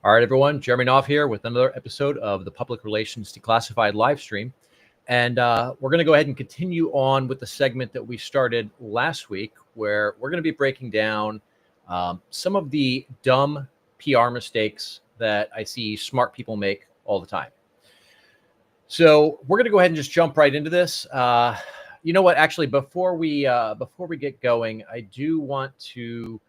All right, everyone. Jeremy Knopf here with another episode of the Public Relations Declassified Livestream. And we're going to go ahead and continue on with the segment that we started last week, where we're going to be breaking down some of the dumb PR mistakes that I see smart people make all the time. So we're going to go ahead and just jump right into this. You know what? Actually, before we get going, I do want to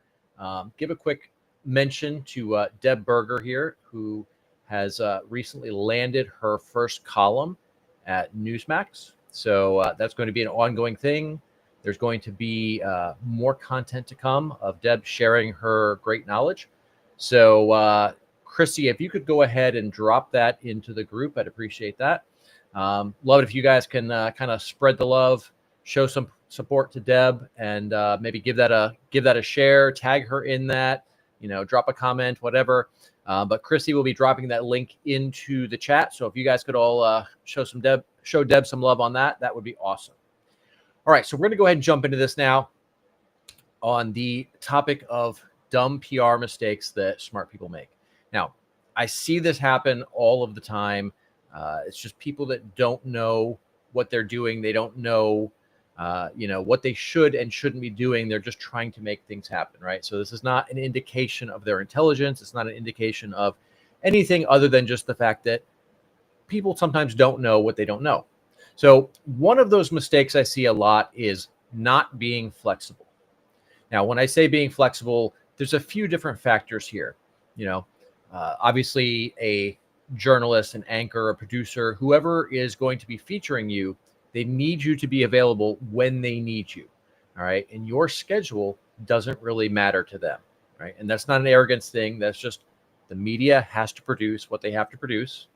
give a quick mention to Deb Berger here, who has recently landed her first column at Newsmax. So that's going to be an ongoing thing. There's going to be more content to come of Deb sharing her great knowledge. So Christy, if you could go ahead and drop that into the group, I'd appreciate that. Love it if you guys can kind of spread the love, show some support to Deb, and maybe give that a share, tag her in that. Drop a comment, whatever. But Christy will be dropping that link into the chat. So if you guys could all show Deb some love on that, that would be awesome. All right, so we're going to go ahead and jump into this now on the topic of dumb PR mistakes that smart people make. Now, I see this happen all of the time. It's just people that don't know what they're doing. They don't know what they should and shouldn't be doing. They're just trying to make things happen, right? So this is not an indication of their intelligence. It's not an indication of anything other than just the fact that people sometimes don't know what they don't know. So one of those mistakes I see a lot is not being flexible. Now, when I say being flexible, there's a few different factors here. Obviously a journalist, an anchor, a producer, whoever is going to be featuring you, they need you to be available when they need you. All right. And your schedule doesn't really matter to them. Right. And that's not an arrogance thing. That's just the media has to produce what they have to produce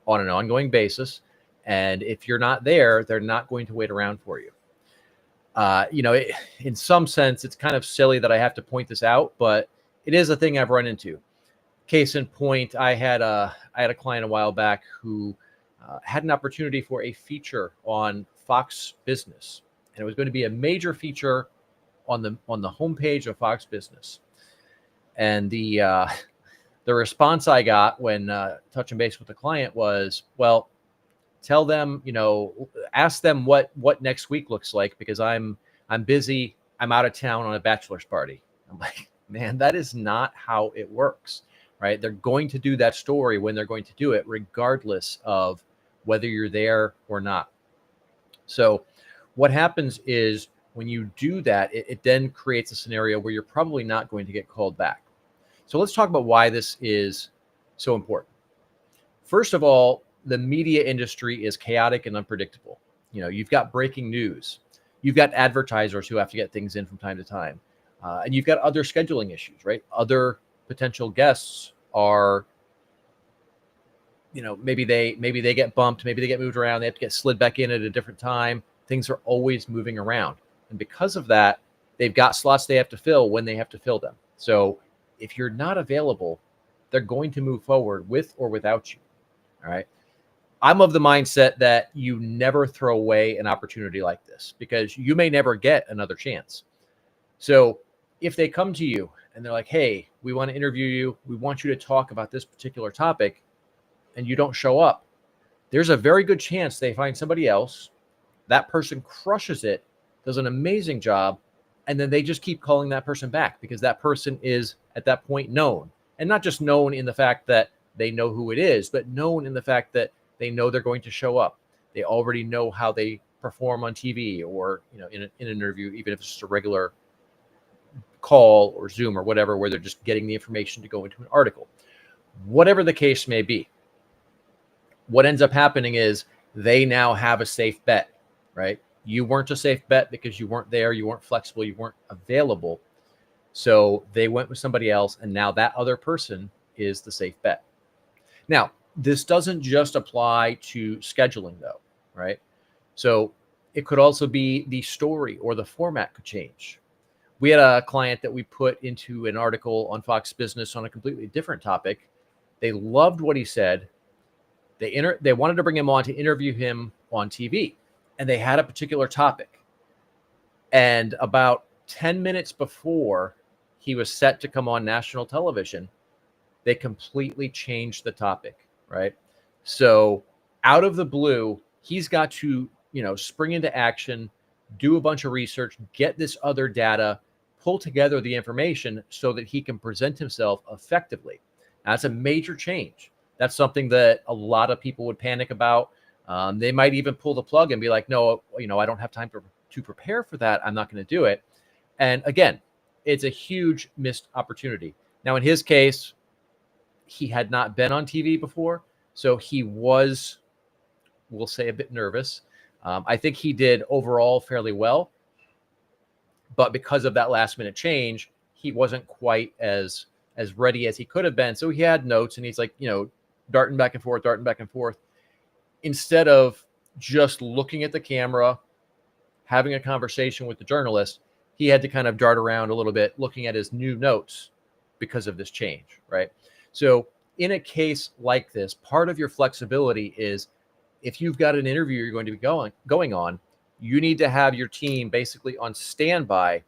on an ongoing basis. And if you're not there, they're not going to wait around for you. In some sense, it's kind of silly that I have to point this out, but it is a thing I've run into. Case in point, I had a client a while back who had an opportunity for a feature on Fox Business, and it was going to be a major feature on the homepage of Fox Business. And the response I got when touching base with the client was, well, tell them, ask them what next week looks like, because I'm busy. I'm out of town on a bachelor's party. I'm like, man, that is not how it works, right? They're going to do that story when they're going to do it, regardless of whether you're there or not. So what happens is when you do that, it then creates a scenario where you're probably not going to get called back. So let's talk about why this is so important. First of all, the media industry is chaotic and unpredictable. You've got breaking news. You've got advertisers who have to get things in from time to time. And you've got other scheduling issues, right? Other potential guests are, maybe they get bumped, maybe they get moved around. They have to get slid back in at a different time. Things are always moving around. And because of that, they've got slots they have to fill when they have to fill them. So if you're not available, they're going to move forward with or without you. All right. I'm of the mindset that you never throw away an opportunity like this, because you may never get another chance. So if they come to you and they're like, hey, we want to interview you, we want you to talk about this particular topic, and you don't show up, there's a very good chance they find somebody else. That person crushes it, does an amazing job, and then they just keep calling that person back, because that person is at that point known. And not just known in the fact that they know who it is, but known in the fact that they know they're going to show up. They already know how they perform on TV or in an interview, even if it's just a regular call or Zoom or whatever, where they're just getting the information to go into an article. Whatever the case may be, what ends up happening is they now have a safe bet, right? You weren't a safe bet because you weren't there, you weren't flexible, you weren't available. So they went with somebody else, and now that other person is the safe bet. Now, this doesn't just apply to scheduling though, right? So it could also be the story or the format could change. We had a client that we put into an article on Fox Business on a completely different topic. They loved what he said. They wanted to bring him on to interview him on TV, and they had a particular topic. And about 10 minutes before he was set to come on national television, they completely changed the topic, right? So out of the blue, he's got to, spring into action, do a bunch of research, get this other data, pull together the information so that he can present himself effectively. That's a major change. That's something that a lot of people would panic about. They might even pull the plug and be like, no, I don't have time to prepare for that. I'm not going to do it. And again, it's a huge missed opportunity. Now, in his case, he had not been on TV before, so he was, we'll say, a bit nervous. I think he did overall fairly well, but because of that last minute change, he wasn't quite as ready as he could have been. So he had notes, and he's like, darting back and forth, instead of just looking at the camera, having a conversation with the journalist. He had to kind of dart around a little bit, looking at his new notes because of this change, right? So in a case like this, part of your flexibility is, if you've got an interview you're going to be going on, you need to have your team basically on standby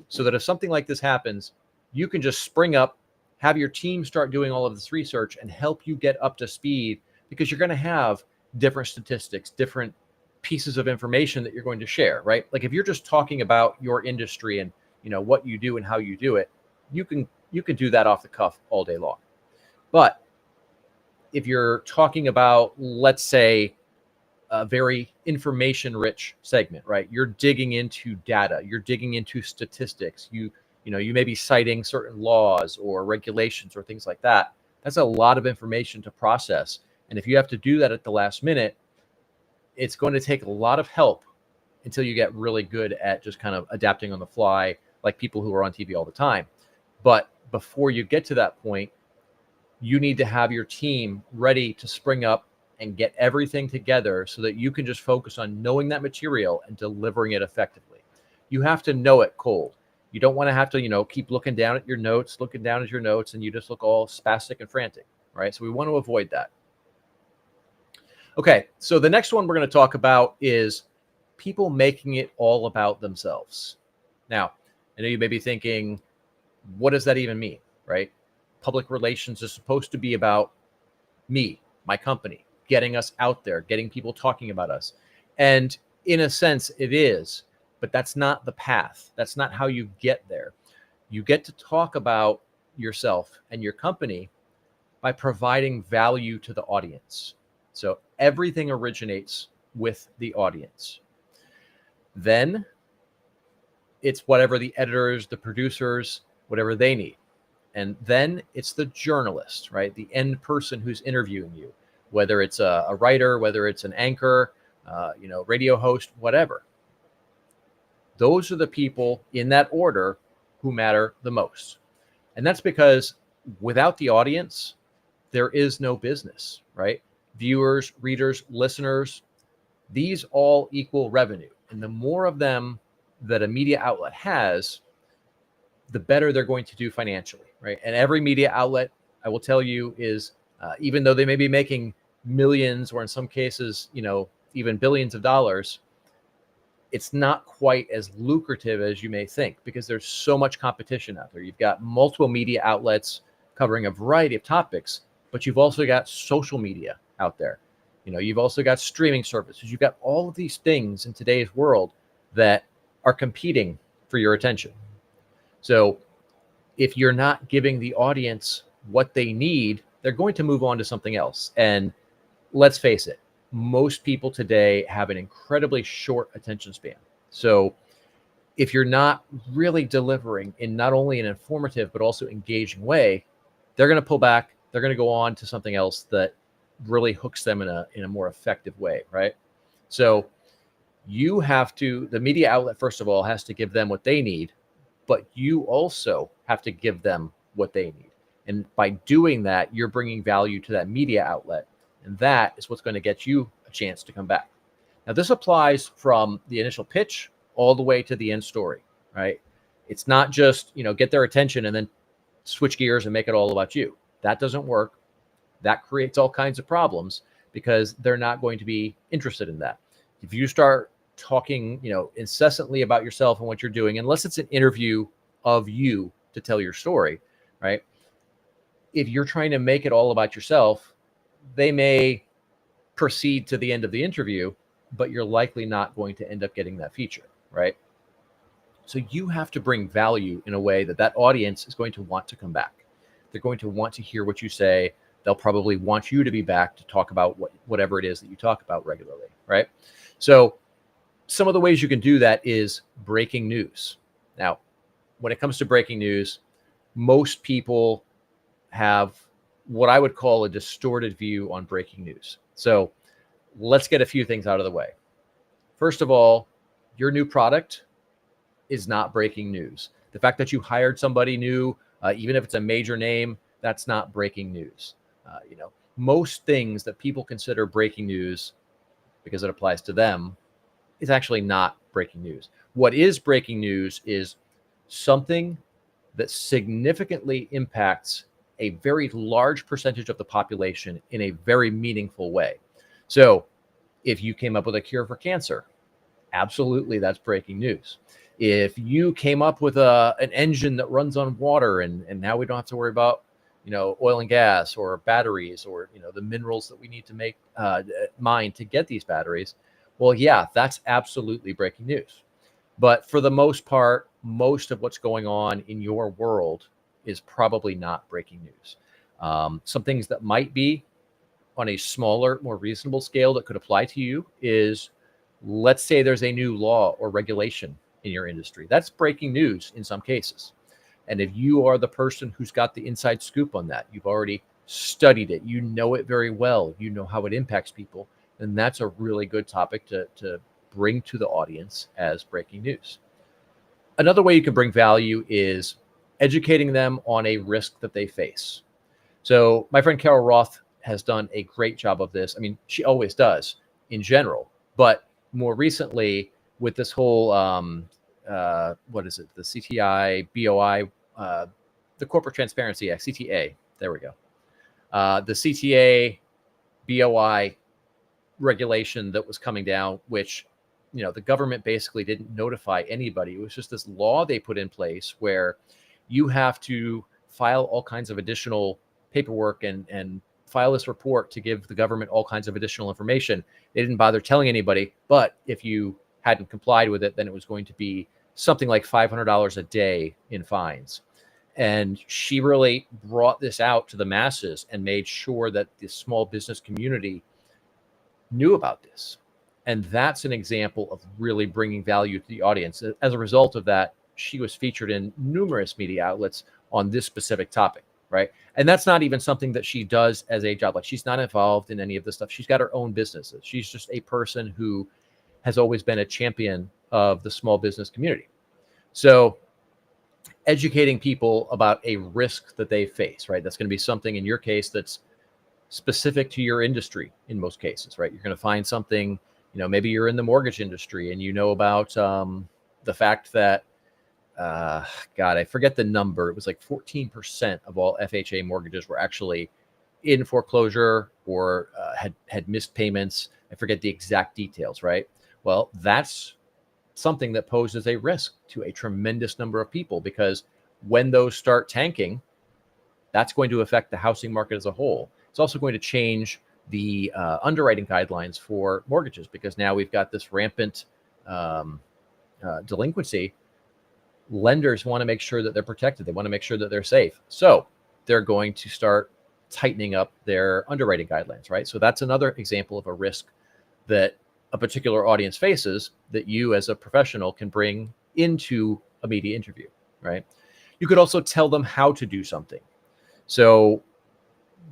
so that if something like this happens, you can just spring up, have your team start doing all of this research and help you get up to speed, because you're going to have different statistics, different pieces of information that you're going to share, right? Like if you're just talking about your industry and what you do and how you do it, you can do that off the cuff all day long. But if you're talking about, let's say, a very information rich segment, right? You're digging into data, you're digging into statistics, you may be citing certain laws or regulations or things like that. That's a lot of information to process. And if you have to do that at the last minute, it's going to take a lot of help until you get really good at just kind of adapting on the fly, like people who are on TV all the time. But before you get to that point, you need to have your team ready to spring up and get everything together so that you can just focus on knowing that material and delivering it effectively. You have to know it cold. You don't want to have to, keep looking down at your notes, and you just look all spastic and frantic, right? So we want to avoid that. Okay, so the next one we're going to talk about is people making it all about themselves. Now, I know you may be thinking, what does that even mean, right? Public relations is supposed to be about me, my company, getting us out there, getting people talking about us. And in a sense, it is, but that's not the path. That's not how you get there. You get to talk about yourself and your company by providing value to the audience. So everything originates with the audience. Then it's whatever the editors, the producers, whatever they need. And then it's the journalist, right? The end person who's interviewing you, whether it's a writer, whether it's an anchor, radio host, whatever. Those are the people in that order who matter the most. And that's because without the audience, there is no business, right? Viewers, readers, listeners, these all equal revenue. And the more of them that a media outlet has, the better they're going to do financially, right? And every media outlet, I will tell you, is even though they may be making millions, or in some cases, even billions of dollars, it's not quite as lucrative as you may think, because there's so much competition out there. You've got multiple media outlets covering a variety of topics, but you've also got social media out there. You've also got streaming services. You've got all of these things in today's world that are competing for your attention. So if you're not giving the audience what they need, they're going to move on to something else. And let's face it, most people today have an incredibly short attention span. So if you're not really delivering in not only an informative, but also engaging way, they're going to pull back. They're going to go on to something else that really hooks them in a more effective way, right? So you have to, the media outlet, first of all, has to give them what they need, but you also have to give them what they need. And by doing that, you're bringing value to that media outlet. And that is what's going to get you a chance to come back. Now, this applies from the initial pitch all the way to the end story, right? It's not just, get their attention and then switch gears and make it all about you. That doesn't work. That creates all kinds of problems because they're not going to be interested in that. If you start talking, incessantly about yourself and what you're doing, unless it's an interview of you to tell your story, right? if you're trying to make it all about yourself, they may proceed to the end of the interview, but you're likely not going to end up getting that feature, right? So you have to bring value in a way that audience is going to want to come back. They're going to want to hear what you say. They'll probably want you to be back to talk about whatever it is that you talk about regularly, right? So some of the ways you can do that is breaking news. Now, when it comes to breaking news, most people have what I would call a distorted view on breaking news. So let's get a few things out of the way. First of all, your new product is not breaking news. The fact that you hired somebody new, even if it's a major name, that's not breaking news. Most things that people consider breaking news because it applies to them is actually not breaking news. What is breaking news is something that significantly impacts a very large percentage of the population in a very meaningful way. So if you came up with a cure for cancer, absolutely, that's breaking news. If you came up with an engine that runs on water and now we don't have to worry about oil and gas or batteries or the minerals that we need to make mine to get these batteries, well, yeah, that's absolutely breaking news. But for the most part, most of what's going on in your world is probably not breaking news. Some things that might be on a smaller, more reasonable scale that could apply to you is, let's say there's a new law or regulation in your industry. That's breaking news in some cases. And if you are the person who's got the inside scoop on that, you've already studied it, you know it very well, you know how it impacts people, then that's a really good topic to bring to the audience as breaking news. Another way you can bring value is educating them on a risk that they face. So my friend Carol Roth has done a great job of this. I mean, she always does in general, but more recently with this whole, what is it? The CTI, BOI, the Corporate Transparency Act, CTA, there we go. The CTA, BOI regulation that was coming down, which, the government basically didn't notify anybody. It was just this law they put in place where you have to file all kinds of additional paperwork and file this report to give the government all kinds of additional information. They didn't bother telling anybody, but if you hadn't complied with it, then it was going to be something like $500 a day in fines. And she really brought this out to the masses and made sure that the small business community knew about this. And that's an example of really bringing value to the audience. As a result of that, she was featured in numerous media outlets on this specific topic, right? And that's not even something that she does as a job. Like, she's not involved in any of this stuff. She's got her own businesses. She's just a person who has always been a champion of the small business community. So educating people about a risk that they face, right? That's going to be something in your case that's specific to your industry in most cases, right? You're going to find something, maybe you're in the mortgage industry and about the fact that, God, I forget the number. It was like 14% of all FHA mortgages were actually in foreclosure or had missed payments. I forget the exact details, right? Well, that's something that poses a risk to a tremendous number of people, because when those start tanking, that's going to affect the housing market as a whole. It's also going to change the underwriting guidelines for mortgages, because now we've got this rampant delinquency. Lenders want to make sure that they're protected. They want to make sure that they're safe. So they're going to start tightening up their underwriting guidelines, right? So that's another example of a risk that a particular audience faces that you as a professional can bring into a media interview, right? You could also tell them how to do something. So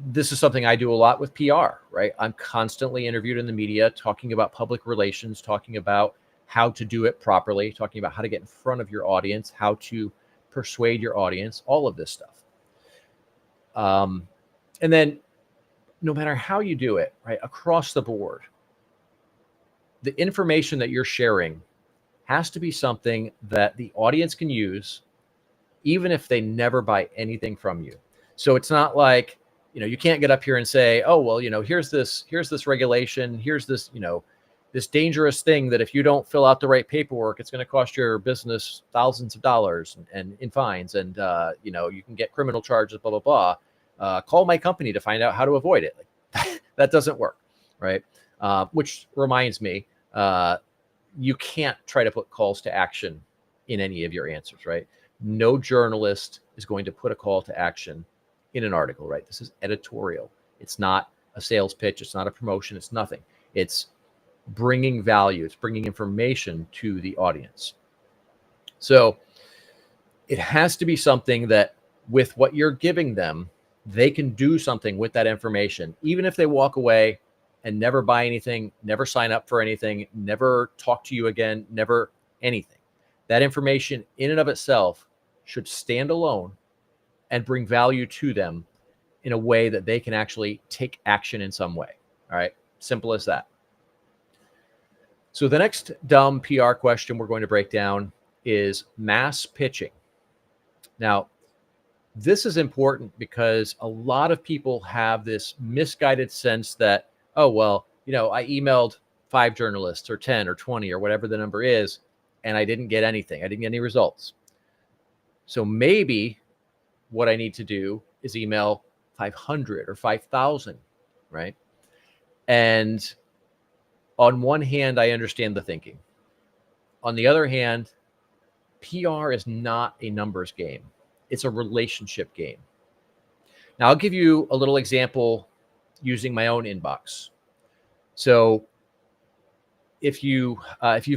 this is something I do a lot with PR, right? I'm constantly interviewed in the media, talking about public relations, talking about how to do it properly, talking about how to get in front of your audience, how to persuade your audience, all of this stuff. And then no matter how you do it, right, across the board, the information that you're sharing has to be something that the audience can use, even if they never buy anything from you. So it's not like, you can't get up here and say, oh, well, here's this regulation, here's this, this dangerous thing that if you don't fill out the right paperwork, it's going to cost your business thousands of dollars and in fines, and you can get criminal charges, blah, blah, blah. call my company to find out how to avoid it. Like, that doesn't work, right? Which reminds me, you can't try to put calls to action in any of your answers, right? No journalist is going to put a call to action in an article, right? This is editorial. It's not a sales pitch. It's not a promotion. It's nothing. It's bringing value. It's bringing information to the audience. So it has to be something that with what you're giving them, they can do something with that information, even if they walk away and never buy anything, never sign up for anything, never talk to you again, never anything. That information in and of itself should stand alone and bring value to them in a way that they can actually take action in some way. All right. Simple as that. So the next dumb PR question we're going to break down is mass pitching. Now, this is important because a lot of people have this misguided sense that, oh, well, I emailed 5 journalists or 10 or 20 or whatever the number is, and I didn't get anything. I didn't get any results. So maybe what I need to do is email 500 or 5,000, right? And on one hand, I understand the thinking. On the other hand, PR is not a numbers game. It's a relationship game. Now, I'll give you a little example using my own inbox. So if you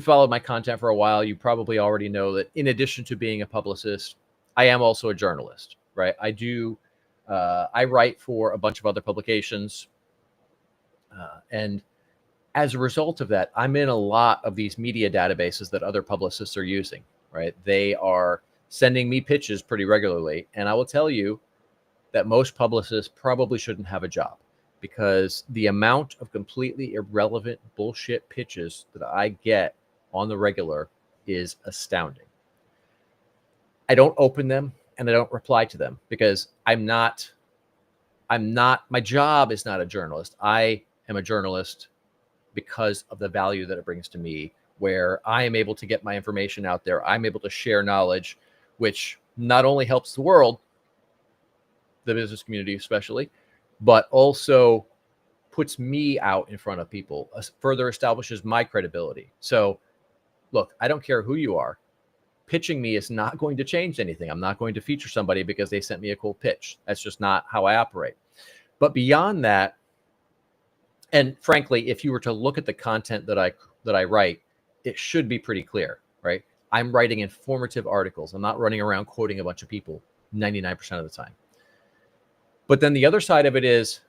followed my content for a while, you probably already know that in addition to being a publicist, I am also a journalist, right? I write for a bunch of other publications. And as a result of that, I'm in a lot of these media databases that other publicists are using, right? They are sending me pitches pretty regularly. And I will tell you that most publicists probably shouldn't have a job, because the amount of completely irrelevant bullshit pitches that I get on the regular is astounding. I don't open them and I don't reply to them because my job is not a journalist. I am a journalist because of the value that it brings to me, where I am able to get my information out there. I'm able to share knowledge, which not only helps the world, the business community especially, but also puts me out in front of people, further establishes my credibility. So look, I don't care who you are. Pitching me is not going to change anything. I'm not going to feature somebody because they sent me a cool pitch. That's just not how I operate. But beyond that, and frankly, if you were to look at the content that I write, it should be pretty clear, right? I'm writing informative articles. I'm not running around quoting a bunch of people 99% of the time. But then the other side of it is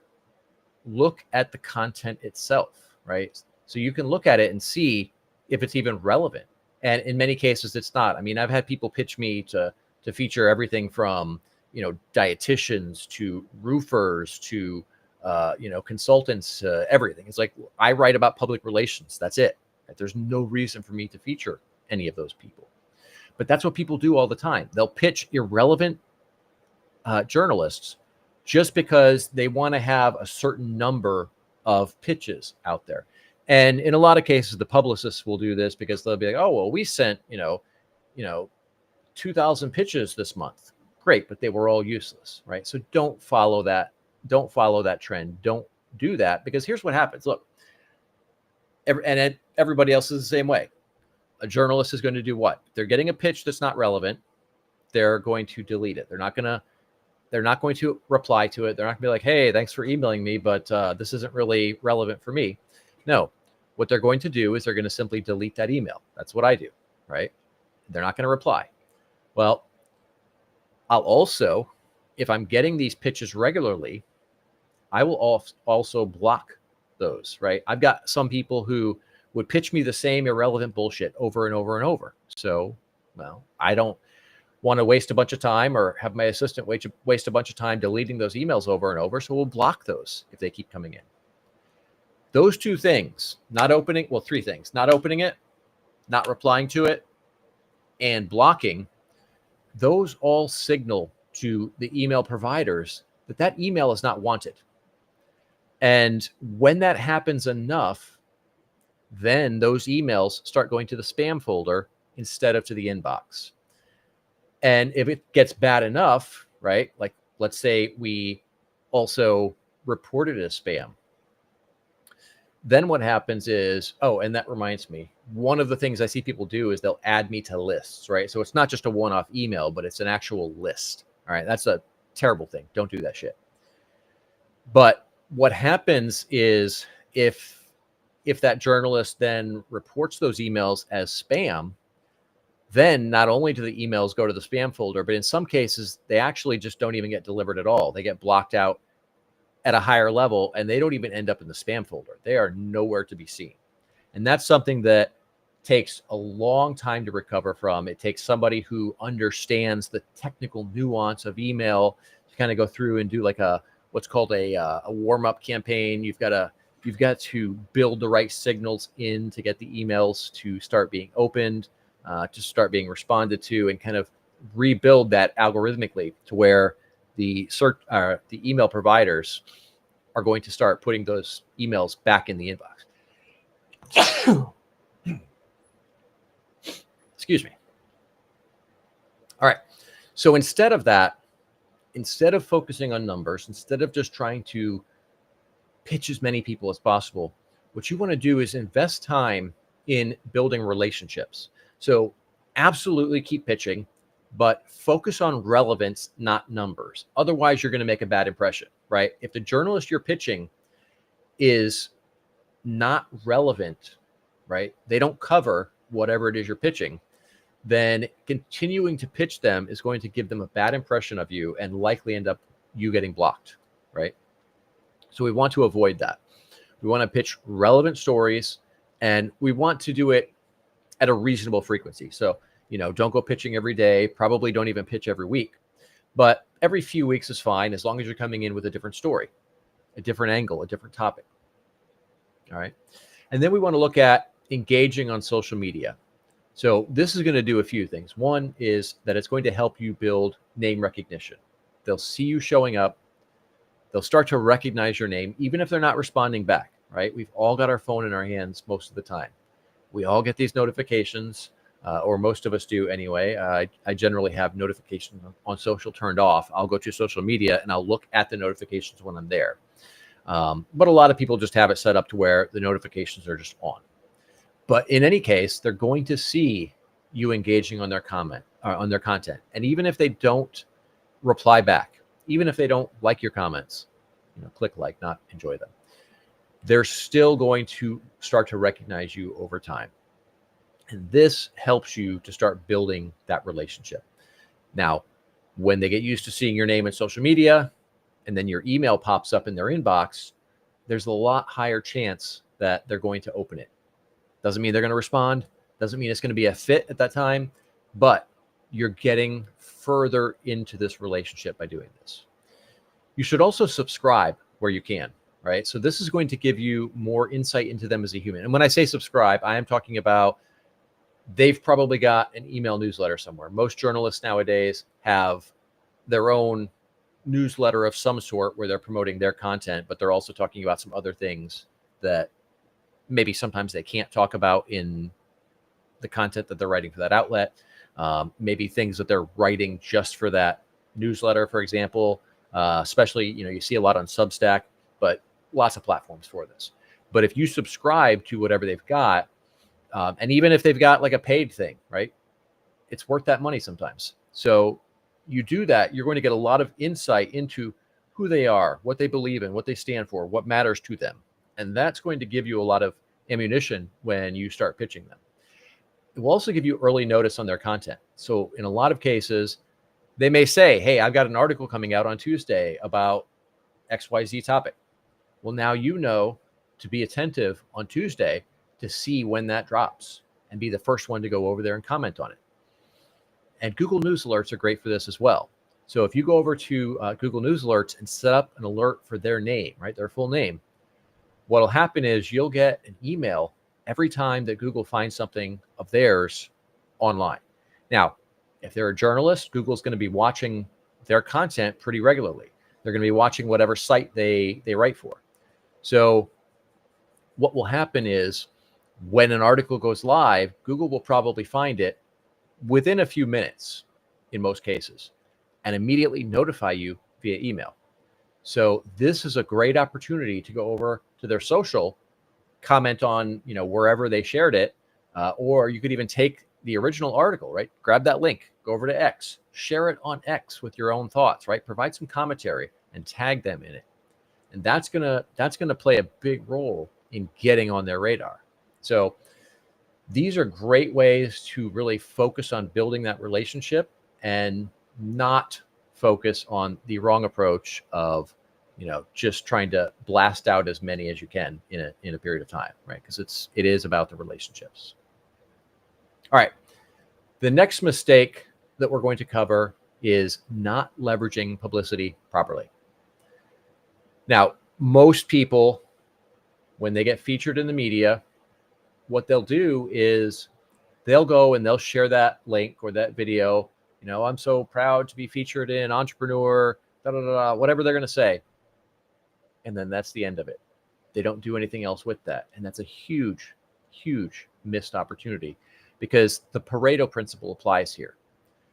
look at the content itself, right? So you can look at it and see if it's even relevant. And in many cases, it's not. I mean, I've had people pitch me to feature everything from, dietitians to roofers to, consultants, everything. It's like, I write about public relations. That's it. There's no reason for me to feature any of those people. But that's what people do all the time. They'll pitch irrelevant journalists just because they want to have a certain number of pitches out there. And in a lot of cases, the publicists will do this because they'll be like, oh, well, we sent, 2,000 pitches this month. Great, but they were all useless, right? So don't follow that. Don't follow that trend. Don't do that, because here's what happens. Look, everybody else is the same way. A journalist is going to do what? They're getting a pitch that's not relevant. They're going to delete it. They're not going to reply to it. They're not going to be like, hey, thanks for emailing me, but this isn't really relevant for me. No, what they're going to do is they're going to simply delete that email. That's what I do, right? They're not going to reply. Well, I'll also, if I'm getting these pitches regularly, I will also block those, right? I've got some people who would pitch me the same irrelevant bullshit over and over and over. So, well, I don't want to waste a bunch of time or have my assistant waste a bunch of time deleting those emails over and over. So we'll block those if they keep coming in. Those two things, three things, not opening it, not replying to it, and blocking, those all signal to the email providers that email is not wanted. And when that happens enough, then those emails start going to the spam folder instead of to the inbox. And if it gets bad enough, right? Like, let's say we also report it as spam. Then what happens is, oh, and that reminds me, one of the things I see people do is they'll add me to lists, right? So it's not just a one-off email, but it's an actual list. All right, that's a terrible thing. Don't do that shit. But what happens is if that journalist then reports those emails as spam, then not only do the emails go to the spam folder, but in some cases, they actually just don't even get delivered at all. They get blocked out at a higher level, and they don't even end up in the spam folder. They are nowhere to be seen. And that's something that takes a long time to recover from. It takes somebody who understands the technical nuance of email to kind of go through and do like what's called a warm-up campaign. You've got to build the right signals in to get the emails to start being opened, to start being responded to, and kind of rebuild that algorithmically to where the email providers are going to start putting those emails back in the inbox. Excuse me. All right. So instead of that, instead of focusing on numbers, instead of just trying to pitch as many people as possible, what you want to do is invest time in building relationships. So absolutely keep pitching, but focus on relevance, not numbers. Otherwise, you're going to make a bad impression, right? If the journalist you're pitching is not relevant, right? They don't cover whatever it is you're pitching, then continuing to pitch them is going to give them a bad impression of you and likely end up you getting blocked, right? So we want to avoid that. We want to pitch relevant stories, and we want to do it at a reasonable frequency. So, don't go pitching every day. Probably don't even pitch every week. But every few weeks is fine as long as you're coming in with a different story, a different angle, a different topic. All right. And then we want to look at engaging on social media. So this is going to do a few things. One is that it's going to help you build name recognition. They'll see you showing up. They'll start to recognize your name, even if they're not responding back, right? We've all got our phone in our hands most of the time. We all get these notifications, or most of us do anyway. I generally have notifications on social turned off. I'll go to social media and I'll look at the notifications when I'm there. But a lot of people just have it set up to where the notifications are just on. But in any case, they're going to see you engaging on their on their content. And even if they don't reply back, even if they don't like your comments, click like, not enjoy them, they're still going to start to recognize you over time. And this helps you to start building that relationship. Now, when they get used to seeing your name in social media and then your email pops up in their inbox, there's a lot higher chance that they're going to open it. Doesn't mean they're going to respond. Doesn't mean it's going to be a fit at that time, but you're getting further into this relationship by doing this. You should also subscribe where you can, right? So this is going to give you more insight into them as a human. And when I say subscribe, I am talking about they've probably got an email newsletter somewhere. Most journalists nowadays have their own newsletter of some sort where they're promoting their content, but they're also talking about some other things that maybe sometimes they can't talk about in the content that they're writing for that outlet. Maybe things that they're writing just for that newsletter, for example, especially, you see a lot on Substack, but lots of platforms for this. But if you subscribe to whatever they've got, and even if they've got like a paid thing, right, it's worth that money sometimes. So you do that, you're going to get a lot of insight into who they are, what they believe in, what they stand for, what matters to them. And that's going to give you a lot of ammunition when you start pitching them. It will also give you early notice on their content. So in a lot of cases, they may say, hey, I've got an article coming out on Tuesday about XYZ topic. Well, now you know to be attentive on Tuesday to see when that drops and be the first one to go over there and comment on it. And Google News Alerts are great for this as well. So if you go over to Google News Alerts and set up an alert for their name, right, their full name, what'll happen is you'll get an email every time that Google finds something of theirs online. Now, if they're a journalist, Google's going to be watching their content pretty regularly. They're going to be watching whatever site they write for. So what will happen is when an article goes live, Google will probably find it within a few minutes in most cases and immediately notify you via email. So this is a great opportunity to go over to their social, comment on, wherever they shared it, or you could even take the original article, right? Grab that link, go over to X, share it on X with your own thoughts, right? Provide some commentary and tag them in it. And that's gonna play a big role in getting on their radar. So these are great ways to really focus on building that relationship and not focus on the wrong approach of, just trying to blast out as many as you can in a period of time, right? Because it is about the relationships. All right. The next mistake that we're going to cover is not leveraging publicity properly. Now, most people, when they get featured in the media, what they'll do is they'll go and they'll share that link or that video. I'm so proud to be featured in Entrepreneur, whatever they're going to say. And then that's the end of it. They don't do anything else with that. And that's a huge, huge missed opportunity because the Pareto principle applies here.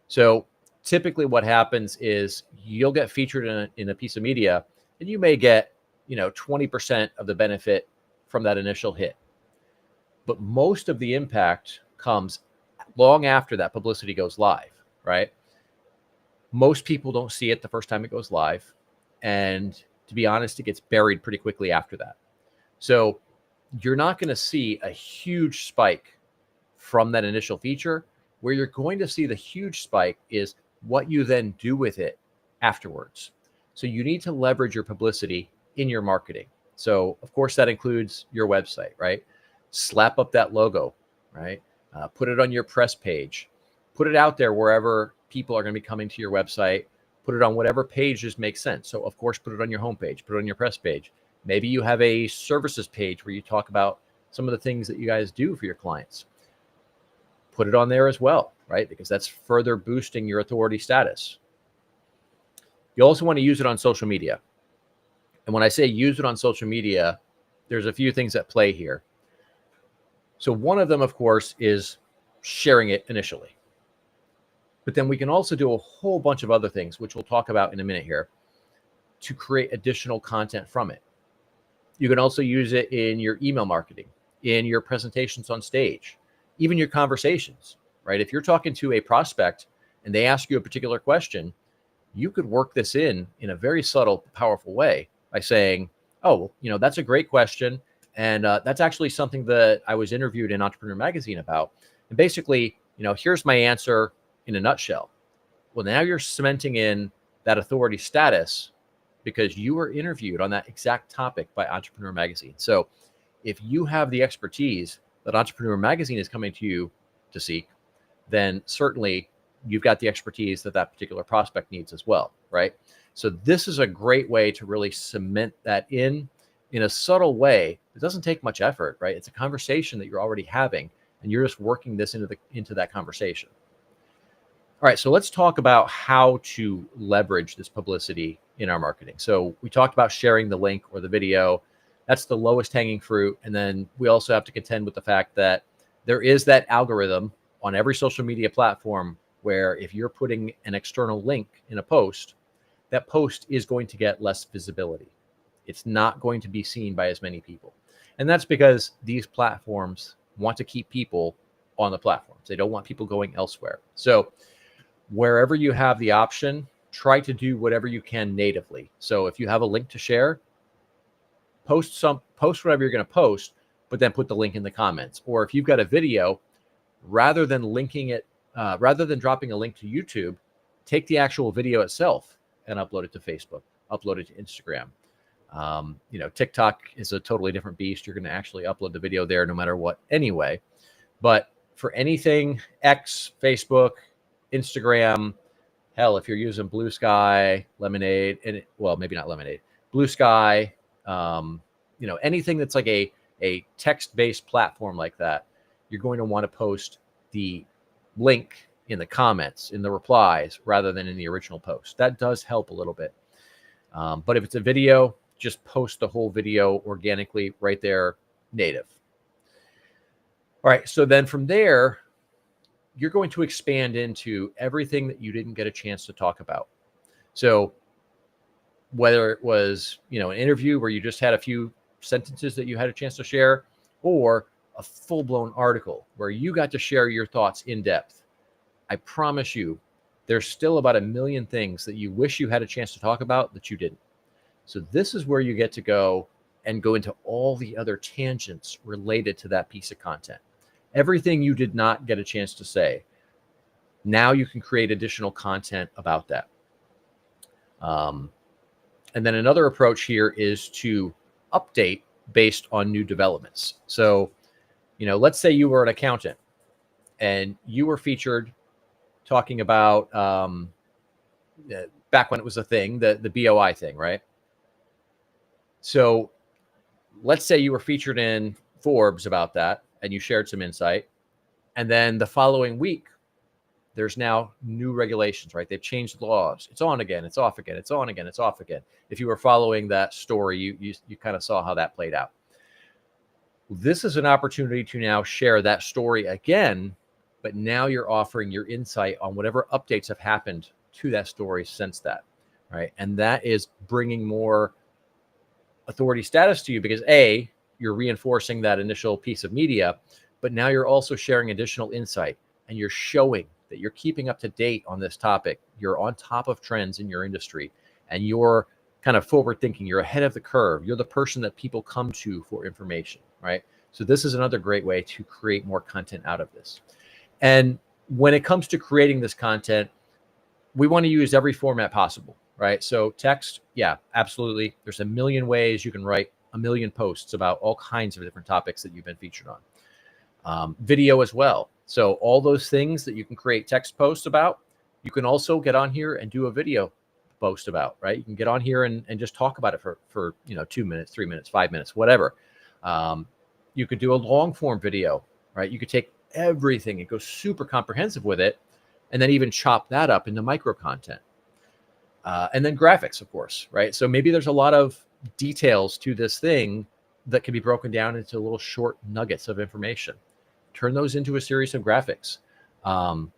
So typically what happens is you'll get featured in a piece of media and you may get, 20% of the benefit from that initial hit. But most of the impact comes long after that publicity goes live, right? Most people don't see it the first time it goes live. And to be honest, it gets buried pretty quickly after that. So you're not going to see a huge spike from that initial feature. Where you're going to see the huge spike is what you then do with it afterwards. So you need to leverage your publicity in your marketing. So of course that includes your website, right? Slap up that logo, right? Put it on your press page, put it out there wherever people are going to be coming to your website, put it on whatever page just makes sense. So of course, put it on your homepage, put it on your press page. Maybe you have a services page where you talk about some of the things that you guys do for your clients. Put it on there as well, right? Because that's further boosting your authority status. You also want to use it on social media. And when I say use it on social media, there's a few things at play here. So one of them, of course, is sharing it initially. But then we can also do a whole bunch of other things, which we'll talk about in a minute here, to create additional content from it. You can also use it in your email marketing, in your presentations on stage, even your conversations, right? If you're talking to a prospect and they ask you a particular question, you could work this in a very subtle, powerful way by saying, oh, that's a great question. And that's actually something that I was interviewed in Entrepreneur Magazine about. And basically, here's my answer in a nutshell. Well, now you're cementing in that authority status because you were interviewed on that exact topic by Entrepreneur Magazine. So if you have the expertise that Entrepreneur Magazine is coming to you to seek, then certainly you've got the expertise that particular prospect needs as well, right? So this is a great way to really cement that in a subtle way. It doesn't take much effort, right? It's a conversation that you're already having, and you're just working this into that conversation. All right, so let's talk about how to leverage this publicity in our marketing. So we talked about sharing the link or the video. That's the lowest hanging fruit. And then we also have to contend with the fact that there is that algorithm on every social media platform where if you're putting an external link in a post, that post is going to get less visibility. It's not going to be seen by as many people. And that's because these platforms want to keep people on the platforms. They don't want people going elsewhere. So wherever you have the option, try to do whatever you can natively. So if you have a link to share, post whatever you're going to post, but then put the link in the comments. Or if you've got a video, rather than linking it, rather than dropping a link to YouTube, take the actual video itself and upload it to Facebook, upload it to Instagram. TikTok is a totally different beast. You're going to actually upload the video there no matter what anyway. But for anything, X, Facebook, Instagram, hell, if you're using Blue Sky, Lemonade, and maybe not Lemonade, Blue Sky, anything that's like a text-based platform like that, you're going to want to post the link in the comments, in the replies, rather than in the original post. That does help a little bit. But if it's a video, just post the whole video organically right there, native. All right, so then from there, you're going to expand into everything that you didn't get a chance to talk about. So whether it was, an interview where you just had a few sentences that you had a chance to share, or a full-blown article where you got to share your thoughts in depth. I promise you, there's still about 1 million things that you wish you had a chance to talk about that you didn't. So this is where you get to go into all the other tangents related to that piece of content. Everything you did not get a chance to say, now you can create additional content about that. And then another approach here is to update based on new developments. So, let's say you were an accountant and you were featured talking about, back when it was a thing, the BOI thing, right? So let's say you were featured in Forbes about that and you shared some insight. And then the following week, there's now new regulations, right? They've changed laws. It's on again, it's off again, it's on again, it's off again. If you were following that story, you kind of saw how that played out. This is an opportunity to now share that story again, but now you're offering your insight on whatever updates have happened to that story since that, right? And that is bringing more authority status to you because A, you're reinforcing that initial piece of media, but now you're also sharing additional insight and you're showing that you're keeping up to date on this topic. You're on top of trends in your industry and you're kind of forward thinking. You're ahead of the curve. You're the person that people come to for information, right? So this is another great way to create more content out of this. And when it comes to creating this content, we want to use every format possible, right? So text, yeah, absolutely. There's 1 million ways you can write 1 million posts about all kinds of different topics that you've been featured on. Video as well. So all those things that you can create text posts about, you can also get on here and do a video post about, right? You can get on here and just talk about it for 2 minutes, 3 minutes, 5 minutes, whatever. You could do a long form video, right? You could take everything and go super comprehensive with it and then even chop that up into micro content. And then graphics, of course, right? So maybe there's a lot of details to this thing that can be broken down into little short nuggets of information. Turn those into a series of graphics. Carlos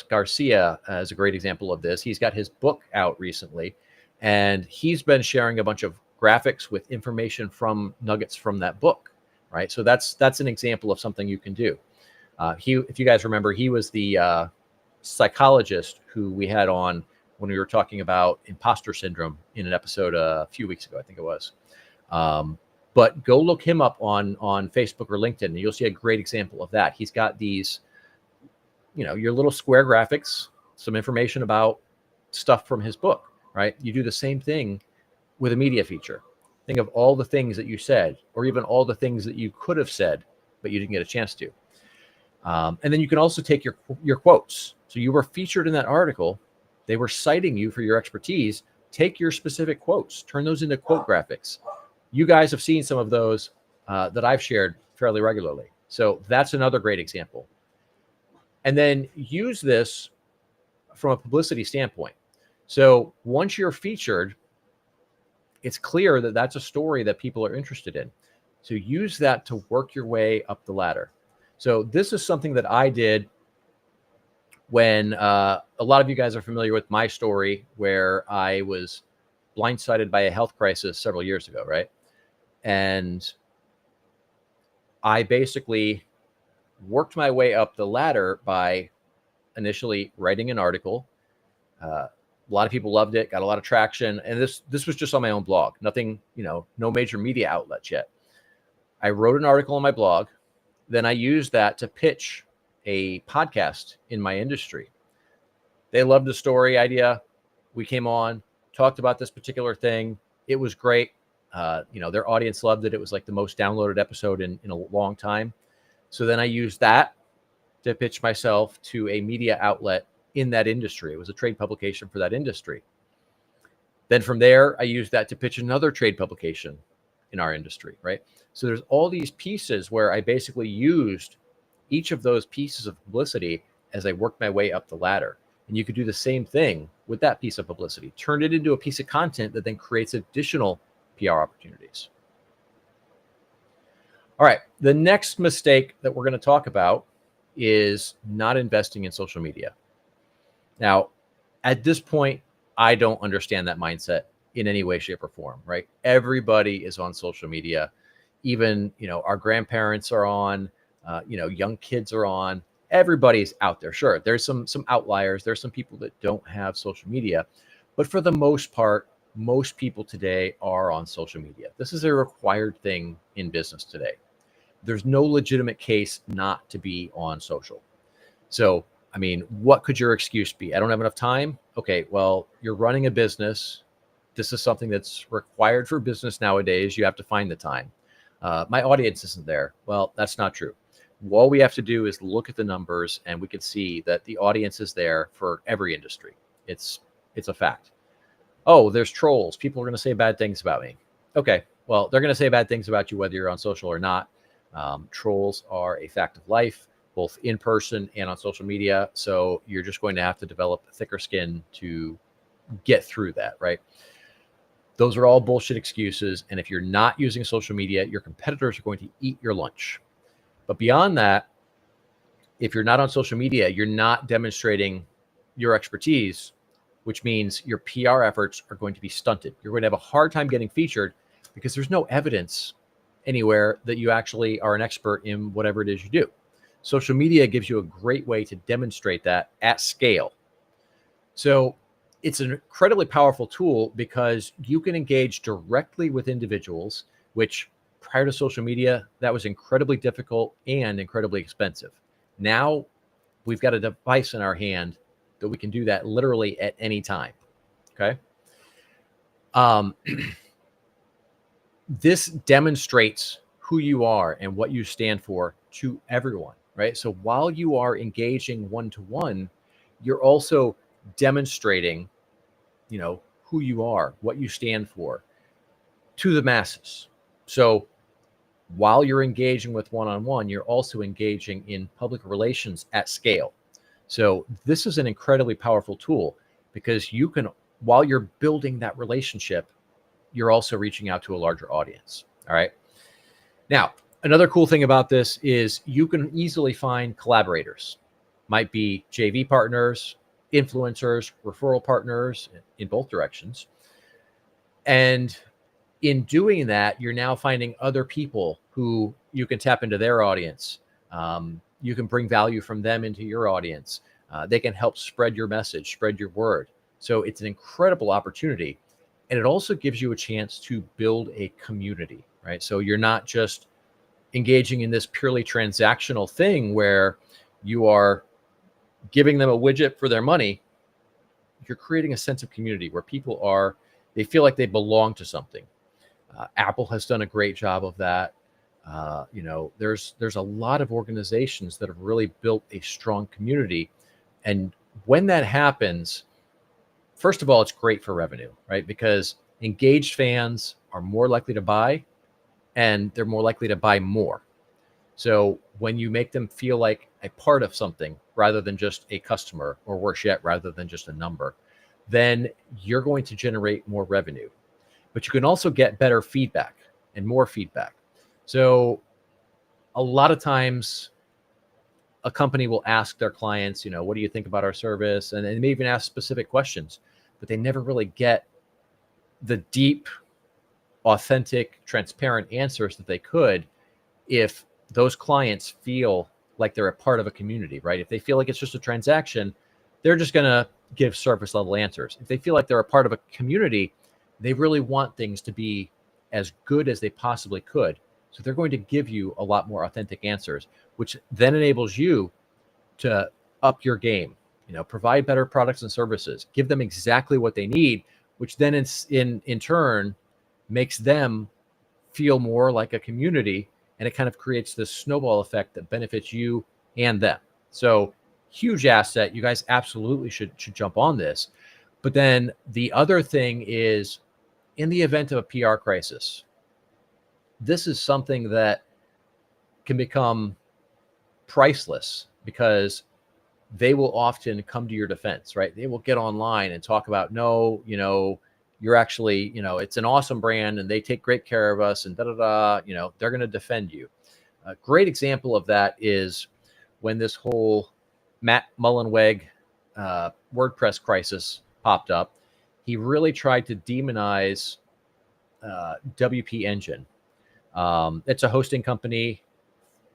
Garcia is a great example of this. He's got his book out recently, and he's been sharing a bunch of graphics with information from nuggets from that book, right? So that's an example of something you can do. If you guys remember, he was the psychologist who we had on when we were talking about imposter syndrome in an episode a few weeks ago, I think it was. But go look him up on Facebook or LinkedIn, and you'll see a great example of that. He's got these, your little square graphics, some information about stuff from his book, right? You do the same thing with a media feature. Think of all the things that you said, or even all the things that you could have said, but you didn't get a chance to. And then you can also take your quotes. So you were featured in that article. They were citing you for your expertise. Take your specific quotes, turn those into quote graphics. You guys have seen some of those that I've shared fairly regularly. So that's another great example. And then use this from a publicity standpoint. So once you're featured, it's clear that that's a story that people are interested in. So use that to work your way up the ladder. So this is something that I did when a lot of you guys are familiar with my story, where I was blindsided by a health crisis several years ago, right? And I basically worked my way up the ladder by initially writing an article. A lot of people loved it, got a lot of traction. And this was just on my own blog, nothing, no major media outlets yet. I wrote an article on my blog. Then I used that to pitch a podcast in my industry. They loved the story idea. We came on, talked about this particular thing. It was great. Their audience loved it. It was like the most downloaded episode in a long time. So then I used that to pitch myself to a media outlet in that industry. It was a trade publication for that industry. Then from there, I used that to pitch another trade publication in our industry, right? So there's all these pieces where I basically used each of those pieces of publicity as I worked my way up the ladder. And you could do the same thing with that piece of publicity. Turn it into a piece of content that then creates additional PR opportunities. All right, the next mistake that we're going to talk about is not investing in social media. Now, At this point, I don't understand that mindset in any way, shape, or form, right? Everybody is on social media. Even, our grandparents are on, young kids are on. Everybody's out there. Sure, there's some outliers. There's some people that don't have social media, but for the most part, most people today are on social media. This is a required thing in business today. There's no legitimate case not to be on social. So, I mean, what could your excuse be? I don't have enough time. Okay, well, you're running a business. This is something that's required for business nowadays. You have to find the time. My audience isn't there. Well, that's not true. All we have to do is look at the numbers, and we can see that the audience is there for every industry. It's a fact. Oh, there's trolls. People are going to say bad things about me. Okay, well, they're going to say bad things about you whether you're on social or not. Trolls are a fact of life, both in person and on social media. So you're just going to have to develop a thicker skin to get through that, right? Those are all bullshit excuses. And if you're not using social media, your competitors are going to eat your lunch. But beyond that, if you're not on social media, you're not demonstrating your expertise, which means your PR efforts are going to be stunted. You're going to have a hard time getting featured because there's no evidence anywhere that you actually are an expert in whatever it is you do. Social media gives you a great way to demonstrate that at scale. So it's an incredibly powerful tool because you can engage directly with individuals, which prior to social media, that was incredibly difficult and incredibly expensive. Now we've got a device in our hand that we can do that literally at any time. Okay. This demonstrates who you are and what you stand for to everyone, right? So while you are engaging one-to-one, you're also demonstrating, who you are, what you stand for to the masses. So while you're engaging with one-on-one, you're also engaging in public relations at scale. So this is an incredibly powerful tool because you can, while you're building that relationship, you're also reaching out to a larger audience. All right. Now, another cool thing about this is you can easily find collaborators. Might be JV partners, influencers, referral partners in both directions. And in doing that, you're now finding other people who you can tap into their audience. You can bring value from them into your audience. They can help spread your message, spread your word. So it's an incredible opportunity. And it also gives you a chance to build a community, right? So you're not just engaging in this purely transactional thing where you are giving them a widget for their money. You're creating a sense of community where they feel like they belong to something. Apple has done a great job of that. There's a lot of organizations that have really built a strong community. And when that happens, first of all, it's great for revenue, right? Because engaged fans are more likely to buy and they're more likely to buy more. So when you make them feel like a part of something rather than just a customer, or worse yet, rather than just a number, then you're going to generate more revenue. But you can also get better feedback and more feedback. So a lot of times a company will ask their clients, what do you think about our service? And they may even ask specific questions, but they never really get the deep, authentic, transparent answers that they could if those clients feel like they're a part of a community, right? If they feel like it's just a transaction, they're just going to give surface level answers. If they feel like they're a part of a community, they really want things to be as good as they possibly could. So they're going to give you a lot more authentic answers, which then enables you to up your game, provide better products and services, give them exactly what they need, which then in turn makes them feel more like a community. And it kind of creates this snowball effect that benefits you and them. So huge asset. You guys absolutely should jump on this. But then the other thing is, in the event of a PR crisis, this is something that can become priceless because they will often come to your defense, right? They will get online and talk about, no, you're actually, it's an awesome brand and they take great care of us and they're going to defend you. A great example of that is when this whole Matt Mullenweg WordPress crisis popped up, he really tried to demonize WP Engine. It's a hosting company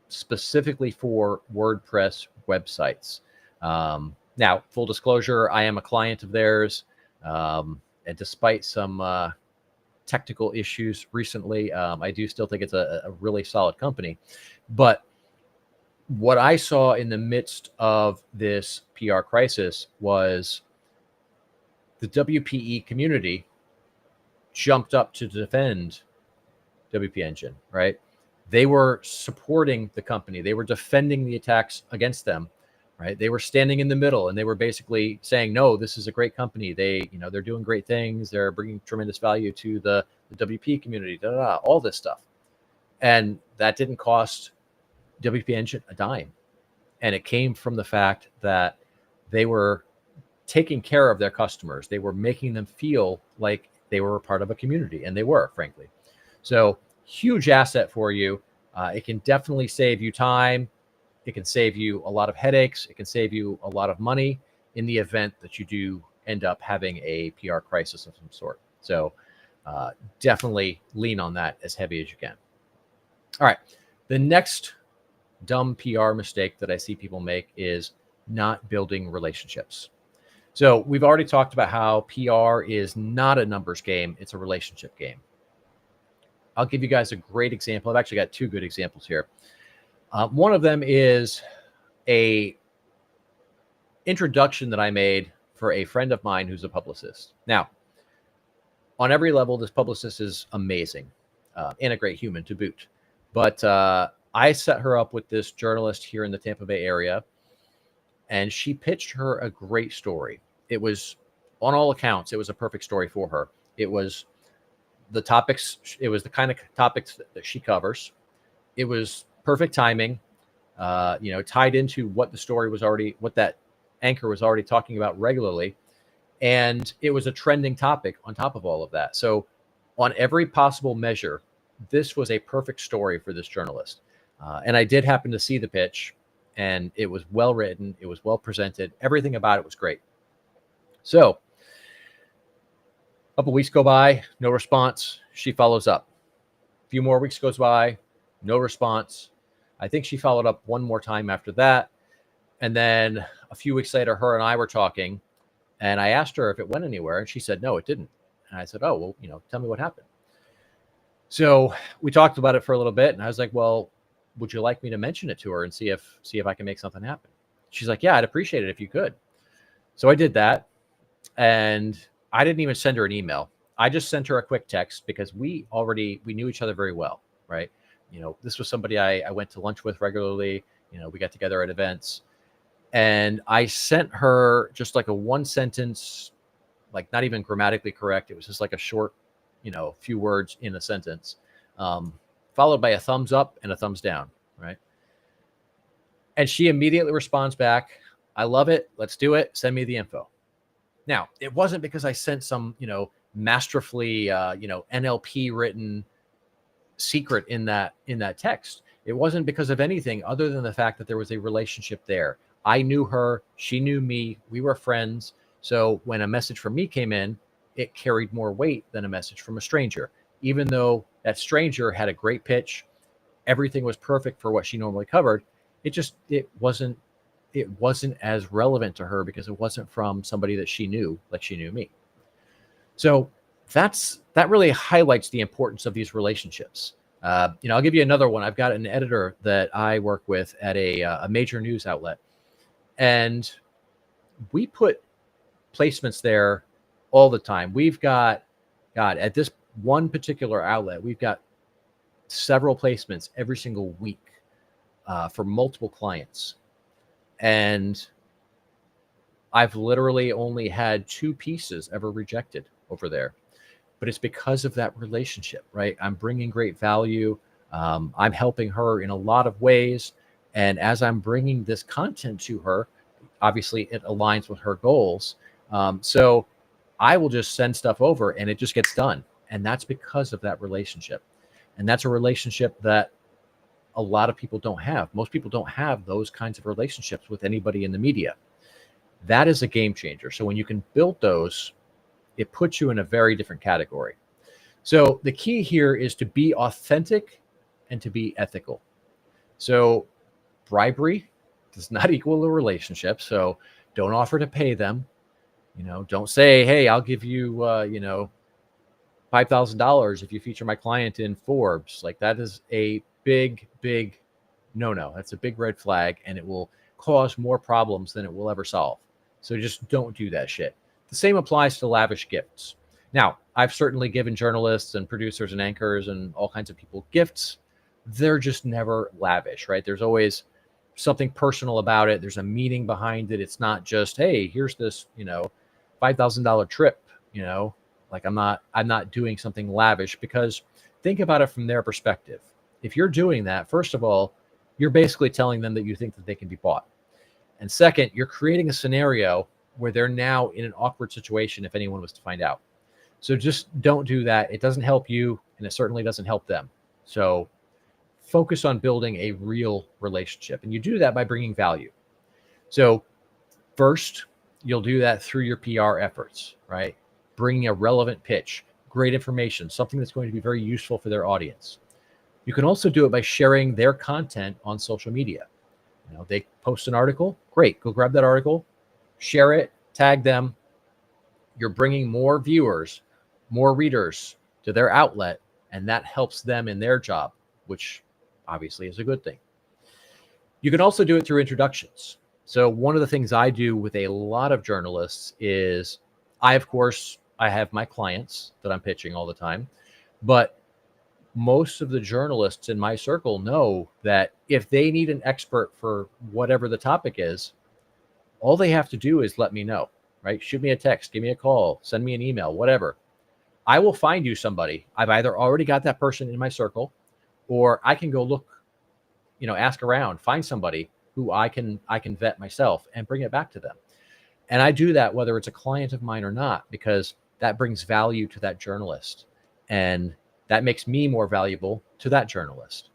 specifically for WordPress websites. Now, full disclosure, I am a client of theirs. And despite some technical issues recently, I do still think it's a really solid company. But what I saw in the midst of this PR crisis was the WPE community jumped up to defend WP Engine, right? They were supporting the company. They were defending the attacks against them, right? They were standing in the middle, and they were basically saying, no, this is a great company. They're doing great things. They're bringing tremendous value to the WP community, all this stuff. And that didn't cost WP Engine a dime. And it came from the fact that they were taking care of their customers. They were making them feel like they were a part of a community, and they were, frankly. So huge asset for you. It can definitely save you time. It can save you a lot of headaches. It can save you a lot of money in the event that you do end up having a PR crisis of some sort. So definitely lean on that as heavy as you can. All right. The next dumb PR mistake that I see people make is not building relationships. So we've already talked about how PR is not a numbers game. It's a relationship game. I'll give you guys a great example. I've actually got two good examples here. One of them is a introduction that I made for a friend of mine who's a publicist. Now, on every level, this publicist is amazing and a great human to boot. But I set her up with this journalist here in the Tampa Bay area, and she pitched her a great story. It was, on all accounts, it was a perfect story for her. It was the topics, it was the kind of topics that she covers. It was perfect timing, tied into what the story was already, what that anchor was already talking about regularly. And it was a trending topic on top of all of that. So on every possible measure, this was a perfect story for this journalist. And I did happen to see the pitch, and it was well written. It was well presented. Everything about it was great. So a couple weeks go by, no response. She follows up. A few more weeks goes by, no response. I think she followed up one more time after that. And then a few weeks later, her and I were talking, and I asked her if it went anywhere, and she said, no, it didn't. And I said, oh, well, tell me what happened. So we talked about it for a little bit, and I was like, well, would you like me to mention it to her and see if I can make something happen? She's like, yeah, I'd appreciate it if you could. So I did that, and I didn't even send her an email. I just sent her a quick text because we knew each other very well, right? This was somebody I went to lunch with regularly. We got together at events, and I sent her just like a one sentence, like not even grammatically correct. It was just like a short, few words in a sentence, followed by a thumbs up and a thumbs down, right? And she immediately responds back, I love it. Let's do it. Send me the info. Now, it wasn't because I sent some, masterfully, NLP written secret in that text. It wasn't because of anything other than the fact that there was a relationship there. I knew her. She knew me. We were friends. So when a message from me came in, it carried more weight than a message from a stranger. Even though that stranger had a great pitch, everything was perfect for what she normally covered. It wasn't as relevant to her because it wasn't from somebody that she knew, like she knew me. So that really highlights the importance of these relationships. I'll give you another one. I've got an editor that I work with at a major news outlet, and we put placements there all the time. We've got, at this one particular outlet, we've got several placements every single week for multiple clients. And I've literally only had 2 pieces ever rejected over there. But it's because of that relationship, right? I'm bringing great value. I'm helping her in a lot of ways. And as I'm bringing this content to her, obviously it aligns with her goals. So I will just send stuff over and it just gets done. And that's because of that relationship. And that's a relationship that a lot of people don't have. Most people don't have those kinds of relationships with anybody in the media. That is a game changer. So when you can build those, it puts you in a very different category. So the key here is to be authentic and to be ethical. So bribery does not equal a relationship. So don't offer to pay them. Don't say, hey, I'll give you, $5,000 if you feature my client in Forbes. Like, that is a big, big no. That's a big red flag, and it will cause more problems than it will ever solve. So just don't do that shit. The same applies to lavish gifts. Now, I've certainly given journalists and producers and anchors and all kinds of people gifts. They're just never lavish, right? There's always something personal about it. There's a meaning behind it. It's not just, hey, here's this, $5,000 trip, like I'm not doing something lavish, because think about it from their perspective. If you're doing that, first of all, you're basically telling them that you think that they can be bought. And second, you're creating a scenario where they're now in an awkward situation if anyone was to find out. So just don't do that. It doesn't help you, and it certainly doesn't help them. So focus on building a real relationship. And you do that by bringing value. So first, you'll do that through your PR efforts, right? Bringing a relevant pitch, great information, something that's going to be very useful for their audience. You can also do it by sharing their content on social media. They post an article, great, go grab that article, share it, tag them. You're bringing more viewers, more readers to their outlet, and that helps them in their job, which obviously is a good thing. You can also do it through introductions. So one of the things I do with a lot of journalists is I have my clients that I'm pitching all the time, but most of the journalists in my circle know that if they need an expert for whatever the topic is, all they have to do is let me know, right? Shoot me a text, give me a call, send me an email, whatever. I will find you somebody. I've either already got that person in my circle, or I can go look, ask around, find somebody who I can vet myself and bring it back to them. And I do that whether it's a client of mine or not, because that brings value to that journalist, and that makes me more valuable to that journalist.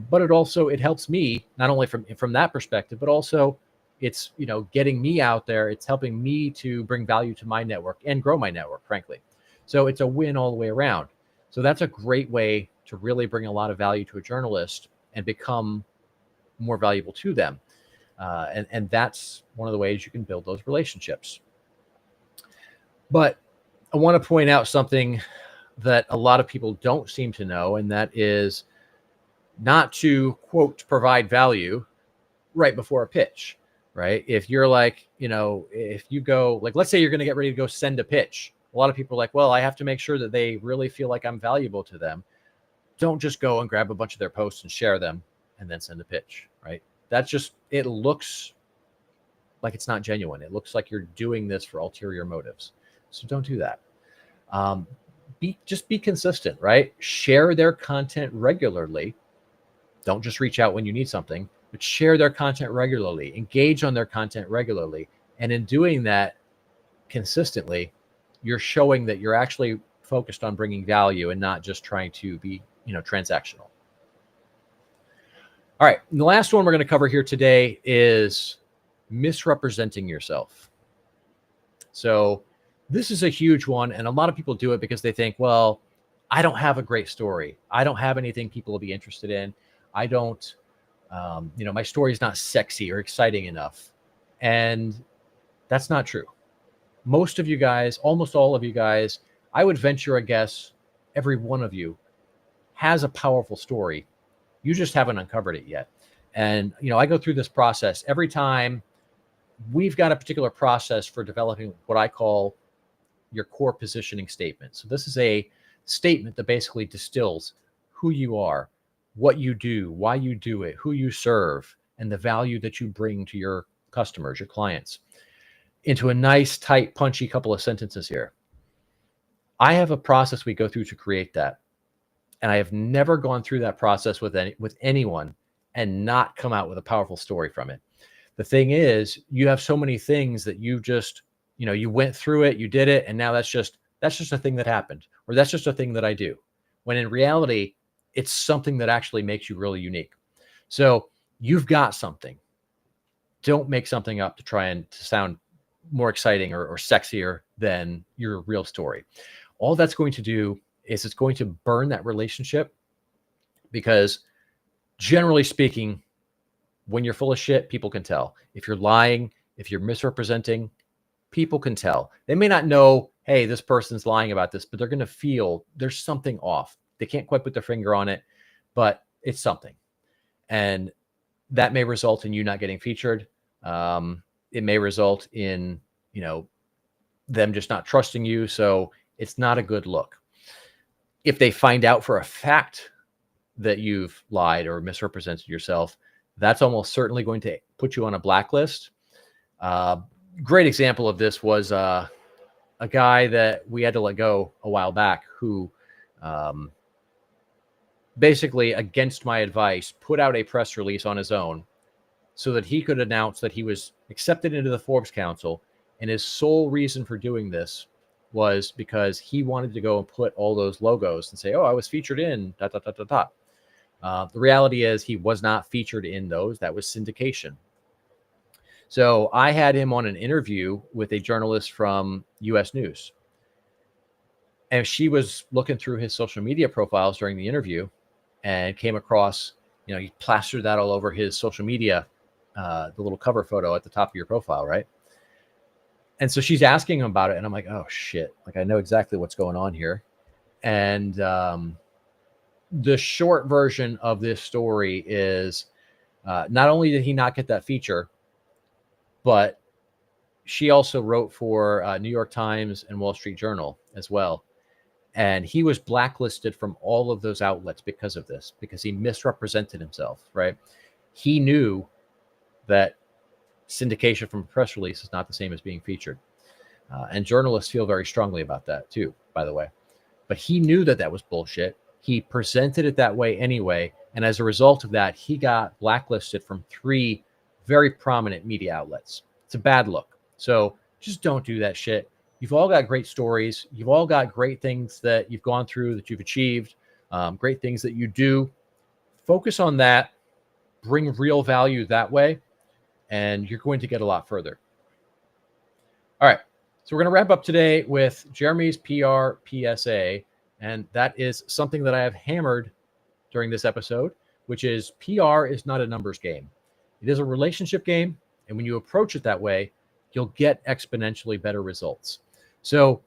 But it helps me not only from that perspective, but also it's, getting me out there. It's helping me to bring value to my network and grow my network, frankly. So it's a win all the way around. So that's a great way to really bring a lot of value to a journalist and become more valuable to them. And that's one of the ways you can build those relationships. But I want to point out something that a lot of people don't seem to know, and that is not to, quote, provide value right before a pitch, right? If you're like, if you go, like, let's say you're going to get ready to go send a pitch. A lot of people are like, well, I have to make sure that they really feel like I'm valuable to them. Don't just go and grab a bunch of their posts and share them and then send a pitch, right? It looks like it's not genuine. It looks like you're doing this for ulterior motives. So don't do that. Just be consistent, right? Share their content regularly. Don't just reach out when you need something, but share their content regularly, engage on their content regularly. And in doing that consistently, you're showing that you're actually focused on bringing value and not just trying to be, transactional. All right. And the last one we're going to cover here today is misrepresenting yourself. So this is a huge one. And a lot of people do it because they think, well, I don't have a great story. I don't have anything people will be interested in. I don't, my story is not sexy or exciting enough. And that's not true. Most of you guys, almost all of you guys, I would venture a guess, every one of you has a powerful story. You just haven't uncovered it yet. And, I go through this process every time. We've got a particular process for developing what I call your core positioning statement. So this is a statement that basically distills who you are, what you do, why you do it, who you serve, and the value that you bring to your customers, your clients, into a nice, tight, punchy couple of sentences here. I have a process we go through to create that. And I have never gone through that process with anyone and not come out with a powerful story from it. The thing is, you have so many things that you just, you went through it, you did it, and now that's just a thing that happened, or that's just a thing that I do. When in reality, it's something that actually makes you really unique. So you've got something. Don't make something up to try and to sound more exciting or sexier than your real story. All that's going to do is it's going to burn that relationship, because generally speaking, when you're full of shit, people can tell. If you're lying, if you're misrepresenting, people can tell. They may not know, hey, this person's lying about this, but they're going to feel there's something off. They can't quite put their finger on it, but it's something. And that may result in you not getting featured. It may result in, them just not trusting you. So it's not a good look. If they find out for a fact that you've lied or misrepresented yourself, that's almost certainly going to put you on a blacklist. Great example of this was a guy that we had to let go a while back who basically, against my advice, put out a press release on his own so that he could announce that he was accepted into the Forbes Council. And his sole reason for doing this was because he wanted to go and put all those logos and say, oh, I was featured in ... The reality is he was not featured in those. That was syndication. So I had him on an interview with a journalist from US News. And she was looking through his social media profiles during the interview and came across, he plastered that all over his social media, the little cover photo at the top of your profile, right? And so she's asking him about it. And I'm like, oh, shit. Like, I know exactly what's going on here. And the short version of this story is not only did he not get that feature, but she also wrote for New York Times and Wall Street Journal as well. And he was blacklisted from all of those outlets because of this, because he misrepresented himself, right? He knew that syndication from a press release is not the same as being featured. And journalists feel very strongly about that too, by the way. But he knew that that was bullshit. He presented it that way anyway. And as a result of that, he got blacklisted from 3 very prominent media outlets. It's a bad look. So just don't do that shit. You've all got great stories. You've all got great things that you've gone through, that you've achieved, great things that you do. Focus on that. Bring real value that way, and you're going to get a lot further. All right. So we're going to wrap up today with Jeremy's PR PSA. And that is something that I have hammered during this episode, which is PR is not a numbers game. It is a relationship game. And when you approach it that way, you'll get exponentially better results. So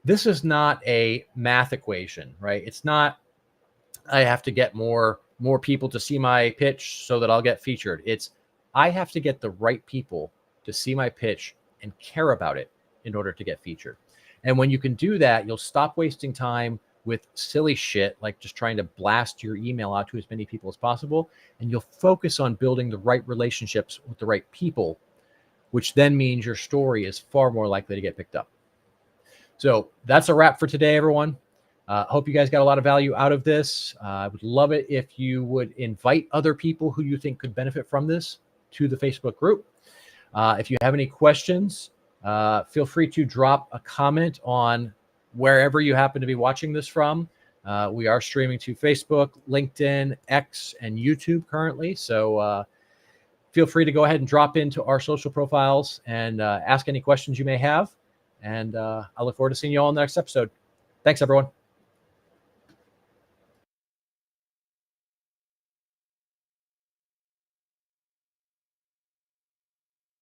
this is not a math equation, right? It's not, I have to get more people to see my pitch so that I'll get featured. It's, I have to get the right people to see my pitch and care about it in order to get featured. And when you can do that, you'll stop wasting time with silly shit, like just trying to blast your email out to as many people as possible. And you'll focus on building the right relationships with the right people, which then means your story is far more likely to get picked up. So that's a wrap for today, everyone. Hope you guys got a lot of value out of this. I would love it if you would invite other people who you think could benefit from this to the Facebook group. If you have any questions, feel free to drop a comment on wherever you happen to be watching this from. We are streaming to Facebook, LinkedIn, X, and YouTube currently. So feel free to go ahead and drop into our social profiles and ask any questions you may have. And I look forward to seeing you all in the next episode. Thanks, everyone.